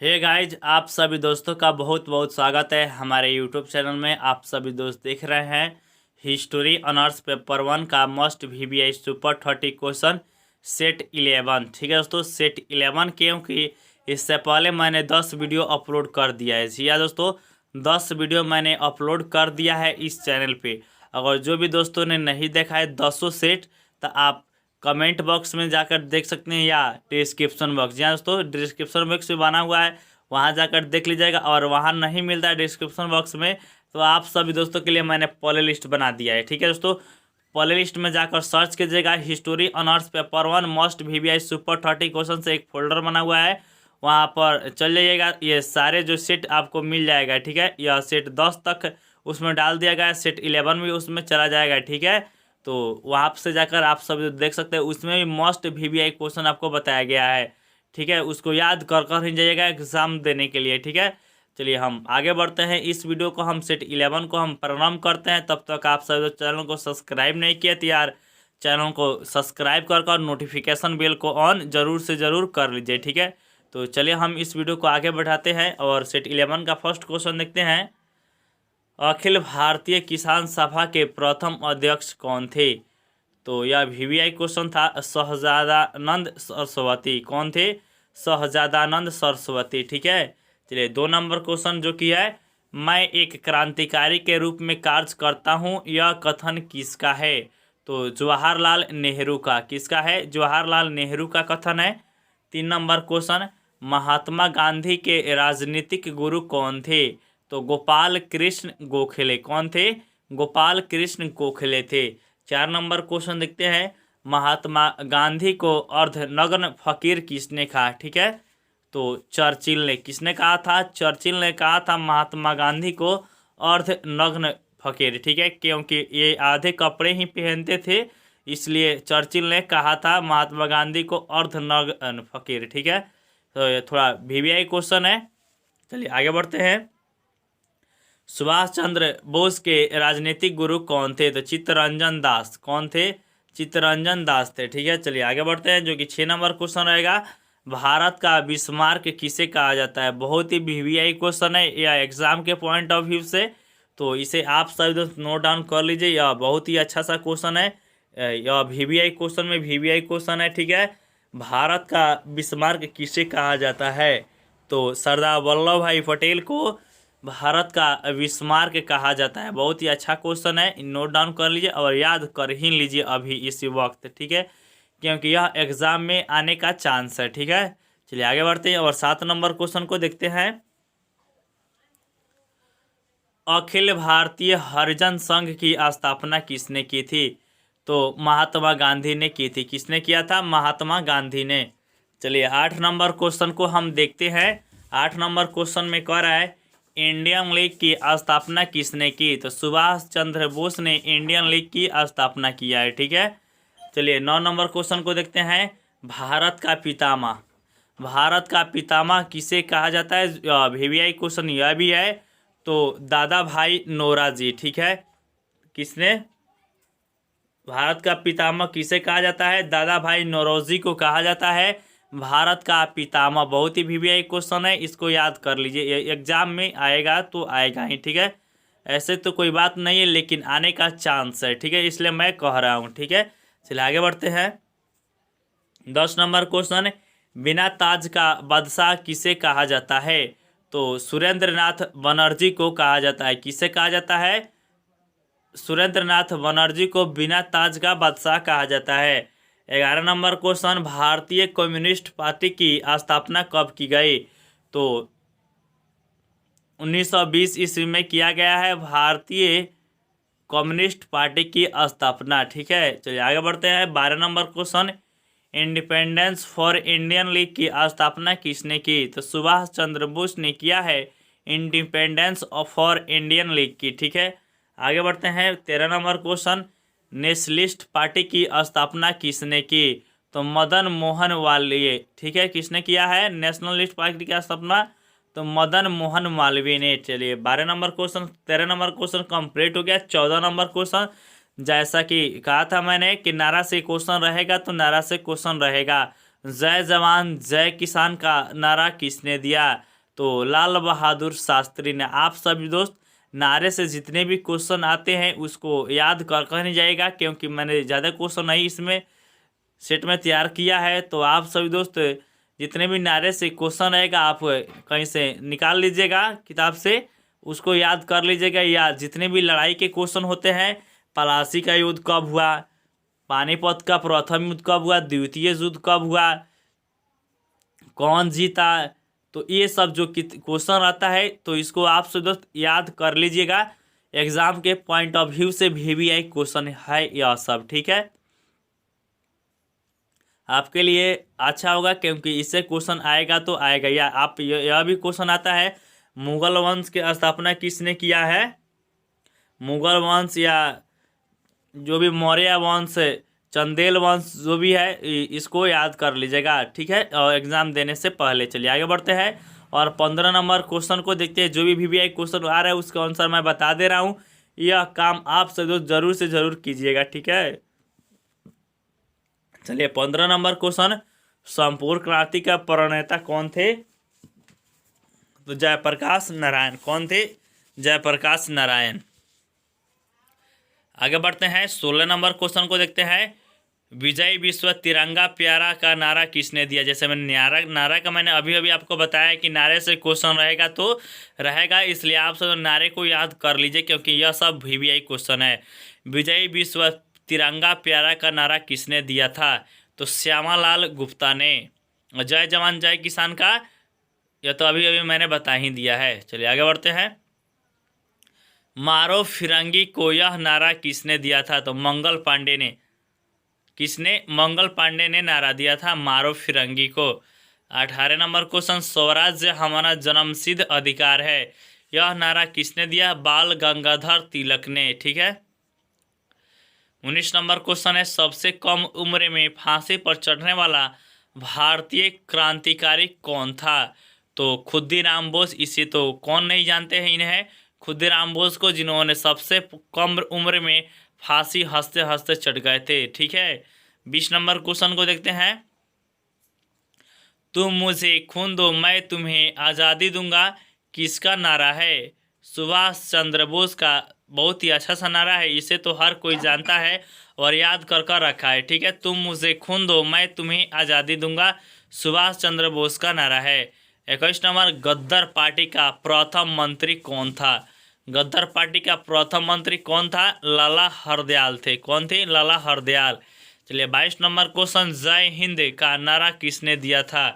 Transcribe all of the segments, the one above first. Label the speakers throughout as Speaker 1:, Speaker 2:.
Speaker 1: Hey guys, आप सभी दोस्तों का बहुत बहुत स्वागत है हमारे यूट्यूब चैनल में। आप सभी दोस्त देख रहे हैं हिस्टोरी ऑनर्स पेपर 1 का must VBI super 30 question set 11। ठीक है दोस्तों, सेट 11 क्योंकि इससे पहले मैंने 10 वीडियो अपलोड कर दिया है। जी हाँ दोस्तों, 10 वीडियो मैंने अपलोड कर दिया है इस चैनल पे। अगर जो भी दोस्तों ने नहीं देखा है 10 सेट, तो आप कमेंट बॉक्स में जाकर देख सकते हैं या डिस्क्रिप्शन बॉक्स, जहाँ दोस्तों डिस्क्रिप्शन बॉक्स भी बना हुआ है, वहाँ जाकर देख लीजिएगा। और वहाँ नहीं मिलता है डिस्क्रिप्शन बॉक्स में, तो आप सभी दोस्तों के लिए मैंने प्ले लिस्ट बना दिया है। ठीक है दोस्तों, प्ले लिस्ट में जाकर सर्च कीजिएगा history honours paper 1 must VBI super 30 question से एक फोल्डर बना हुआ है, वहाँ पर चल जाइएगा। ये सारे जो सेट आपको मिल जाएगा। ठीक है, यह सेट 10 तक उसमें डाल दिया गया है, सेट 11 भी उसमें चला जाएगा। ठीक है, तो वहाँ से जाकर आप सब देख सकते हैं, उसमें भी मस्ट VBI क्वेश्चन आपको बताया गया है। ठीक है, उसको याद कर ही जाइएगा एग्ज़ाम देने के लिए। ठीक है, चलिए हम आगे बढ़ते हैं। इस वीडियो को हम सेट 11 को हम प्रारंभ करते हैं। तब तक आप सब चैनल को सब्सक्राइब नहीं किए तो यार चैनल को सब्सक्राइब कर नोटिफिकेशन बेल को ऑन जरूर से ज़रूर कर लीजिए। ठीक है, तो चलिए हम इस वीडियो को आगे बढ़ाते हैं और सेट 11 का फर्स्ट क्वेश्चन देखते हैं। अखिल भारतीय किसान सभा के प्रथम अध्यक्ष कौन थे? तो यह VBI क्वेश्चन था। शहजादानंद सरस्वती। कौन थे? शहजादानंद सरस्वती। ठीक है, चलिए 2 नंबर क्वेश्चन जो कि है, मैं एक क्रांतिकारी के रूप में कार्य करता हूँ, यह कथन किसका है? तो जवाहरलाल नेहरू का। किसका है? जवाहरलाल नेहरू का कथन है। 3 नंबर क्वेश्चन, महात्मा गांधी के राजनीतिक गुरु कौन थे? तो गोपाल कृष्ण गोखले। कौन थे? गोपाल कृष्ण गोखले थे। 4 नंबर क्वेश्चन देखते हैं, महात्मा गांधी को अर्धनग्न फकीर किसने कहा? ठीक है, तो चर्चिल ने। किसने कहा था? चर्चिल ने कहा था महात्मा गांधी को अर्धनग्न फकीर। ठीक है, क्योंकि ये आधे कपड़े ही पहनते थे, इसलिए चर्चिल ने कहा था महात्मा गांधी को अर्धनग्न फकीर। ठीक है, तो ये थोड़ा VBI क्वेश्चन है। चलिए आगे बढ़ते हैं। सुभाष चंद्र बोस के राजनीतिक गुरु कौन थे? तो चित्तरंजन दास। कौन थे? चित्तरंजन दास थे। ठीक है, चलिए आगे बढ़ते हैं, जो कि 6 नंबर क्वेश्चन रहेगा। भारत का बिस्मार्क किसे कहा जाता है? बहुत ही VBI क्वेश्चन है या एग्जाम के पॉइंट ऑफ व्यू से, तो इसे आप सभी दोस्त नोट डाउन कर लीजिए। यह बहुत ही अच्छा सा क्वेश्चन है। यह VBI क्वेश्चन में VBI क्वेश्चन है। ठीक है, भारत का बिस्मार्क किसे कहा जाता है? तो सरदार वल्लभ भाई पटेल को भारत का बिस्मार्क कहा जाता है। बहुत ही अच्छा क्वेश्चन है, नोट डाउन कर लीजिए और याद कर ही लीजिए अभी इसी वक्त। ठीक है, क्योंकि यह एग्जाम में आने का चांस है। ठीक है, चलिए आगे बढ़ते हैं और 7 नंबर क्वेश्चन को देखते हैं। अखिल भारतीय हरिजन संघ की स्थापना किसने की थी? तो महात्मा गांधी ने की थी। किसने किया था? महात्मा गांधी ने। चलिए 8 नंबर क्वेश्चन को हम देखते हैं। 8 नंबर क्वेश्चन में कह रहा है, इंडियन लीग की स्थापना किसने की? तो सुभाष चंद्र बोस ने इंडियन लीग की स्थापना किया है। ठीक है, चलिए 9 नंबर क्वेश्चन को देखते हैं। भारत का पितामह। भारत का पितामह किसे कहा जाता है? VBI क्वेश्चन यह भी है, तो दादा भाई नौरोजी। ठीक है, किसने? भारत का पितामह किसे कहा जाता है? दादा भाई नौरोजी को कहा जाता है भारत का पितामह। बहुत ही VBI क्वेश्चन है, इसको याद कर लीजिए, एग्जाम में आएगा तो आएगा ही। ठीक है, ऐसे तो कोई बात नहीं है, लेकिन आने का चांस है। ठीक है, इसलिए मैं कह रहा हूँ। ठीक है, चलिए आगे बढ़ते हैं। 10 नंबर क्वेश्चन, बिना ताज का बादशाह किसे कहा जाता है? तो सुरेंद्र नाथ बनर्जी को कहा जाता है। किसे कहा जाता है? सुरेंद्र नाथ बनर्जी को बिना ताज का बादशाह कहा जाता है। 11 नंबर क्वेश्चन, भारतीय कम्युनिस्ट पार्टी की स्थापना कब की गई? तो 1920 ईस्वी में किया गया है भारतीय कम्युनिस्ट पार्टी की स्थापना। ठीक है, चलिए आगे बढ़ते हैं। 12 number question, independence for Indian league की स्थापना किसने की? तो सुभाष चंद्र बोस ने किया है इंडिपेंडेंस फॉर इंडियन लीग की। ठीक है, आगे बढ़ते हैं। 13 नंबर क्वेश्चन, नेशनलिस्ट पार्टी की स्थापना किसने की? तो मदन मोहन मालवीय। ठीक है, किसने किया है नेशनलिस्ट पार्टी की स्थापना? तो मदन मोहन मालवीय ने। चलिए 12 number question, 13 number question complete हो गया। 14 नंबर क्वेश्चन, जैसा कि कहा था मैंने कि नारा से क्वेश्चन रहेगा, तो नारा से क्वेश्चन रहेगा। जय जवान जय किसान का नारा किसने दिया? तो लाल बहादुर शास्त्री ने। आप सभी दोस्त नारे से जितने भी क्वेश्चन आते हैं उसको याद कर नहीं जाएगा, क्योंकि मैंने ज़्यादा क्वेश्चन नहीं इसमें सेट में तैयार किया है। तो आप सभी दोस्त जितने भी नारे से क्वेश्चन रहेगा आप कहीं से निकाल लीजिएगा किताब से, उसको याद कर लीजिएगा। या जितने भी लड़ाई के क्वेश्चन होते हैं, पलासी का युद्ध कब हुआ, पानीपत का प्रथम युद्ध कब हुआ, द्वितीय युद्ध कब हुआ, कौन जीता, तो ये सब जो क्वेश्चन आता है तो इसको आप सब दोस्त याद कर लीजिएगा। एग्जाम के पॉइंट ऑफ व्यू से VBI क्वेश्चन है यह सब, ठीक है। आपके लिए अच्छा होगा क्योंकि इससे क्वेश्चन आएगा तो आएगा। या आप यह भी क्वेश्चन आता है, मुगल वंश की स्थापना किसने किया है। मुगल वंश या जो भी मौर्य वंश, चंदेल वंश जो भी है, इसको याद कर लीजिएगा, ठीक है, और एग्जाम देने से पहले। चलिए आगे बढ़ते हैं और 15 नंबर क्वेश्चन को देखते हैं। जो भी VBI क्वेश्चन आ रहा है उसका आंसर मैं बता दे रहा हूँ। यह काम आप सब दोस्त जरूर से जरूर कीजिएगा, ठीक है। चलिए 15 नंबर क्वेश्चन, संपूर्ण क्रांति का प्रणेता कौन थे। तो जयप्रकाश नारायण। कौन थे? जयप्रकाश नारायण। आगे बढ़ते हैं 16 नंबर क्वेश्चन को देखते हैं। विजय विश्व तिरंगा प्यारा का नारा किसने दिया। जैसे मैंने नारा का मैंने अभी अभी आपको बताया कि नारे से क्वेश्चन रहेगा तो रहेगा, इसलिए आप सब नारे को याद कर लीजिए क्योंकि यह सब VBI क्वेश्चन है। विजय विश्व तिरंगा प्यारा का नारा किसने दिया था। तो श्यामालाल गुप्ता ने। जय जवान जय किसान का यह तो अभी अभी मैंने बता ही दिया है। चलिए आगे बढ़ते हैं। मारो फिरंगी को यह नारा किसने दिया था। तो मंगल पांडे ने। किसने? मंगल पांडे ने नारा दिया था मारो फिरंगी को। 18 नंबर क्वेश्चन, स्वराज्य हमारा जन्मसिद्ध अधिकार है, यह नारा किसने दिया। बाल गंगाधर तिलक ने, ठीक है। 19 नंबर क्वेश्चन है, सबसे कम उम्र में फांसी पर चढ़ने वाला भारतीय क्रांतिकारी कौन था। तो खुद्दीराम बोस। इसे तो कौन नहीं जानते हैं इन्हें, खुद्दीराम बोस को, जिन्होंने सबसे कम उम्र में फांसी हंसते हंसते चढ़ गए थे, ठीक है। 20 नंबर क्वेश्चन को देखते हैं। तुम मुझे खून दो मैं तुम्हें आज़ादी दूंगा किसका नारा है। सुभाष चंद्र बोस का। बहुत ही अच्छा सा नारा है, इसे तो हर कोई जानता है और याद कर रखा है, ठीक है। तुम मुझे खून दो मैं तुम्हें आज़ादी दूंगा, सुभाष चंद्र बोस का नारा है। 21 नंबर, गद्दार पार्टी का प्रथम मंत्री कौन था। गद्दार पार्टी का प्रथम मंत्री कौन था। लाला हरदयाल थे। कौन थे? लाला हरदयाल। चलिए 22 नंबर क्वेश्चन, जय हिंद का नारा किसने दिया था।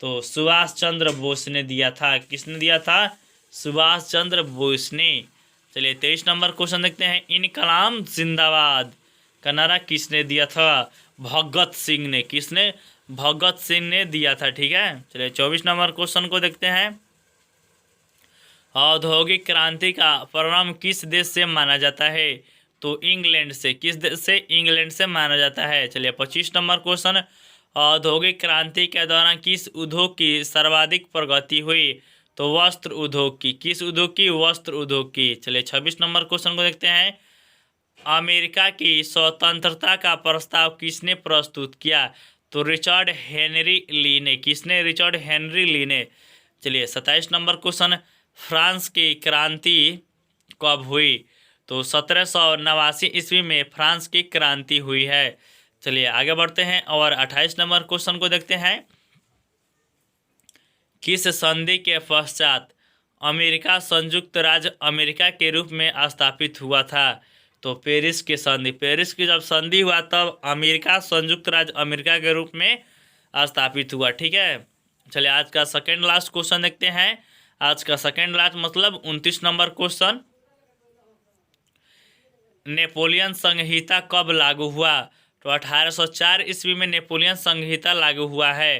Speaker 1: तो सुभाष चंद्र बोस ने दिया था। किसने दिया था? सुभाष चंद्र बोस ने। चलिए 23 नंबर क्वेश्चन देखते हैं। इनकलाब जिंदाबाद का नारा किसने दिया था। भगत सिंह ने। किसने? भगत सिंह ने दिया था, ठीक है। चलिए 24 नंबर क्वेश्चन को देखते हैं। औद्योगिक क्रांति का प्रारंभ किस देश से माना जाता है। तो इंग्लैंड से। किस देश से? इंग्लैंड से माना जाता है। चलिए 25 नंबर क्वेश्चन, औद्योगिक क्रांति के दौरान किस उद्योग की सर्वाधिक प्रगति हुई। तो वस्त्र उद्योग की। किस उद्योग की? वस्त्र उद्योग की। चलिए 26 नंबर क्वेश्चन को देखते हैं। अमेरिका की स्वतंत्रता का प्रस्ताव किसने प्रस्तुत किया। तो रिचर्ड हेनरी ली ने। किसने? रिचर्ड हेनरी ली ने। चलिए 27 नंबर क्वेश्चन, फ्रांस की क्रांति कब हुई। तो 1789 ईस्वी में फ्रांस की क्रांति हुई है। चलिए आगे बढ़ते हैं और 28 नंबर क्वेश्चन को देखते हैं। किस संधि के पश्चात अमेरिका संयुक्त राज्य अमेरिका के रूप में स्थापित हुआ था। तो पेरिस की संधि। पेरिस की जब संधि हुआ तब अमेरिका संयुक्त राज्य अमेरिका के रूप में स्थापित हुआ, ठीक है। चलिए आज का सेकेंड लास्ट क्वेश्चन देखते हैं। आज का सेकेंड लास्ट मतलब 29 नंबर क्वेश्चन, नेपोलियन संहिता कब लागू हुआ। तो 1804 ईस्वी में नेपोलियन संहिता लागू हुआ है,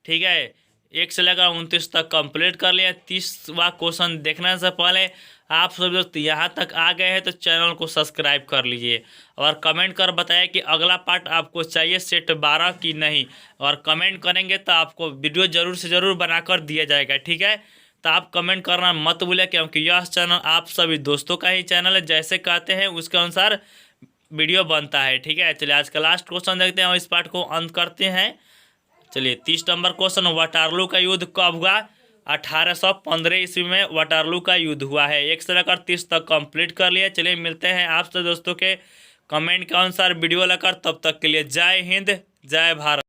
Speaker 1: ठीक है। 1 से लेकर 29 तक कंप्लीट कर लिया। 30वां क्वेश्चन देखने से पहले आप सब दोस्त यहाँ तक आ गए हैं तो चैनल को सब्सक्राइब कर लीजिए और कमेंट कर बताइए कि अगला पार्ट आपको चाहिए सेट 12 की नहीं। और कमेंट करेंगे तो आपको वीडियो ज़रूर से ज़रूर बनाकर दिया जाएगा, ठीक है। तो आप कमेंट करना मत भूलें क्योंकि यह चैनल आप सभी दोस्तों का ही चैनल है, जैसे कहते हैं उसके अनुसार वीडियो बनता है, ठीक है। चलिए आज का लास्ट क्वेश्चन देखते हैं और इस पार्ट को अंत करते हैं। चलिए 30 नंबर क्वेश्चन, वाटरलू का युद्ध कब हुआ। 1815 ईस्वी में वाटरलू का युद्ध हुआ है। 1 से लेकर 30 तक कंप्लीट कर लिया। चलिए मिलते हैं आपसे दोस्तों के कमेंट के अनुसार वीडियो लेकर, तब तक के लिए जय हिंद जय भारत।